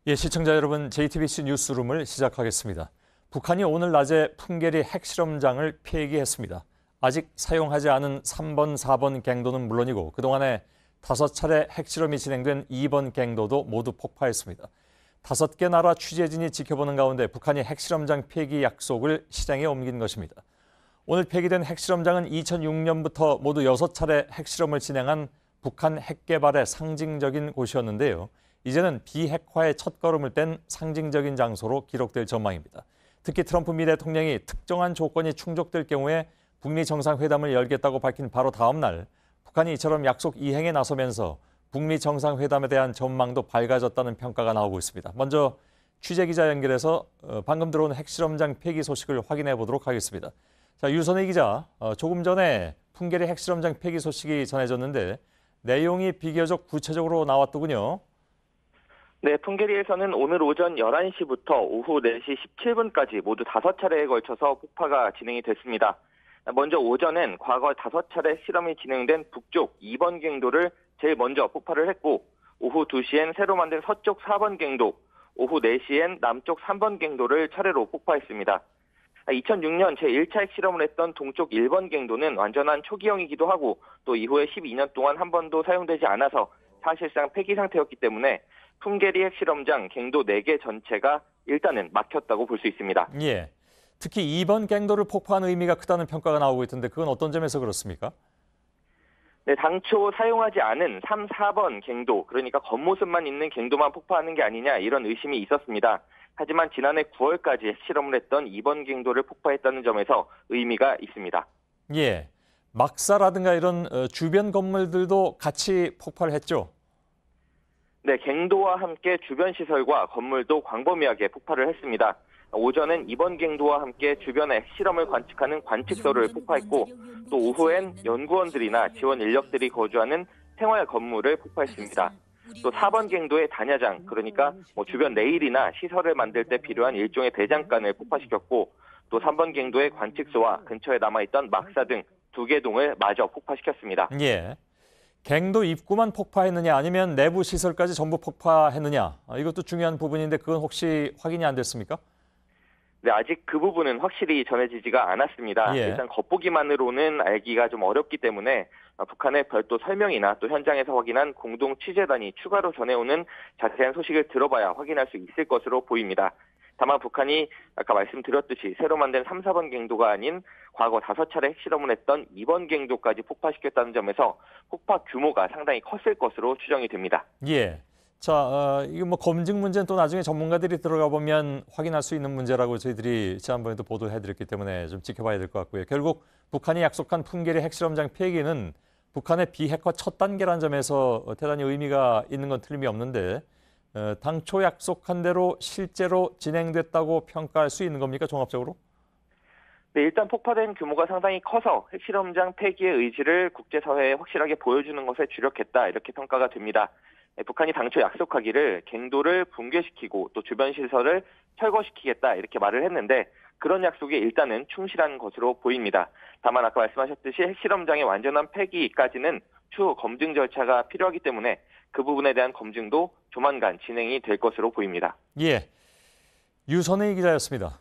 예, 시청자 여러분, JTBC 뉴스룸을 시작하겠습니다. 북한이 오늘 낮에 풍계리 핵실험장을 폐기했습니다. 아직 사용하지 않은 3번, 4번 갱도는 물론이고 그동안에 5차례 핵실험이 진행된 2번 갱도도 모두 폭파했습니다. 5개 나라 취재진이 지켜보는 가운데 북한이 핵실험장 폐기 약속을 실행에 옮긴 것입니다. 오늘 폐기된 핵실험장은 2006년부터 모두 6차례 핵실험을 진행한 북한 핵개발의 상징적인 곳이었는데요. 이제는 비핵화의 첫걸음을 뗀 상징적인 장소로 기록될 전망입니다. 특히 트럼프 미 대통령이 특정한 조건이 충족될 경우에 북미 정상회담을 열겠다고 밝힌 바로 다음 날 북한이 이처럼 약속 이행에 나서면서 북미 정상회담에 대한 전망도 밝아졌다는 평가가 나오고 있습니다. 먼저 취재기자 연결해서 방금 들어온 핵실험장 폐기 소식을 확인해 보도록 하겠습니다. 자, 유선희 기자, 조금 전에 풍계리 핵실험장 폐기 소식이 전해졌는데 내용이 비교적 구체적으로 나왔더군요. 네, 풍계리에서는 오늘 오전 11시부터 오후 4시 17분까지 모두 5차례에 걸쳐서 폭파가 진행이 됐습니다. 먼저 오전엔 과거 5차례 실험이 진행된 북쪽 2번 갱도를 제일 먼저 폭파를 했고, 오후 2시엔 새로 만든 서쪽 4번 갱도, 오후 4시엔 남쪽 3번 갱도를 차례로 폭파했습니다. 2006년 제1차 핵실험을 했던 동쪽 1번 갱도는 완전한 초기형이기도 하고 또 이후에 12년 동안 한 번도 사용되지 않아서 사실상 폐기 상태였기 때문에 풍계리 핵실험장 갱도 4개 전체가 일단은 막혔다고 볼 수 있습니다. 예, 특히 2번 갱도를 폭파한 의미가 크다는 평가가 나오고 있던데 그건 어떤 점에서 그렇습니까? 네, 당초 사용하지 않은 3, 4번 갱도, 그러니까 겉모습만 있는 갱도만 폭파하는 게 아니냐 이런 의심이 있었습니다. 하지만 지난해 9월까지 핵실험을 했던 2번 갱도를 폭파했다는 점에서 의미가 있습니다. 예, 막사라든가 이런 주변 건물들도 같이 폭발을 했죠? 네, 갱도와 함께 주변 시설과 건물도 광범위하게 폭발을 했습니다. 오전엔 2번 갱도와 함께 주변의 핵실험을 관측하는 관측소를 폭파했고 또 오후엔 연구원들이나 지원 인력들이 거주하는 생활 건물을 폭파했습니다. 또 4번 갱도의 단야장, 그러니까 주변 레일이나 시설을 만들 때 필요한 일종의 대장간을 폭파시켰고 또 3번 갱도의 관측소와 근처에 남아있던 막사 등 2개 동을 마저 폭파시켰습니다. 예. 갱도 입구만 폭파했느냐 아니면 내부 시설까지 전부 폭파했느냐 이것도 중요한 부분인데 그건 혹시 확인이 안 됐습니까? 네, 아직 그 부분은 확실히 전해지지가 않았습니다. 예. 일단 겉보기만으로는 알기가 좀 어렵기 때문에 북한의 별도 설명이나 또 현장에서 확인한 공동 취재단이 추가로 전해오는 자세한 소식을 들어봐야 확인할 수 있을 것으로 보입니다. 다만 북한이 아까 말씀드렸듯이 새로 만든 3, 4번 갱도가 아닌 과거 5차례 핵실험을 했던 2번 갱도까지 폭파시켰다는 점에서 폭파 규모가 상당히 컸을 것으로 추정이 됩니다. 예. 자, 이거 뭐 검증 문제는 또 나중에 전문가들이 들어가 보면 확인할 수 있는 문제라고 저희들이 지난번에도 보도를 해드렸기 때문에 좀 지켜봐야 될 것 같고요. 결국 북한이 약속한 풍계리 핵실험장 폐기는 북한의 비핵화 첫 단계라는 점에서 대단히 의미가 있는 건 틀림이 없는데 당초 약속한 대로 실제로 진행됐다고 평가할 수 있는 겁니까, 종합적으로? 네, 일단 폭파된 규모가 상당히 커서 핵실험장 폐기의 의지를 국제사회에 확실하게 보여주는 것에 주력했다 이렇게 평가가 됩니다. 북한이 당초 약속하기를 갱도를 붕괴시키고 또 주변 시설을 철거시키겠다 이렇게 말을 했는데 그런 약속에 일단은 충실한 것으로 보입니다. 다만 아까 말씀하셨듯이 핵실험장의 완전한 폐기까지는 추후 검증 절차가 필요하기 때문에 그 부분에 대한 검증도 조만간 진행이 될 것으로 보입니다. 예, 유선희 기자였습니다.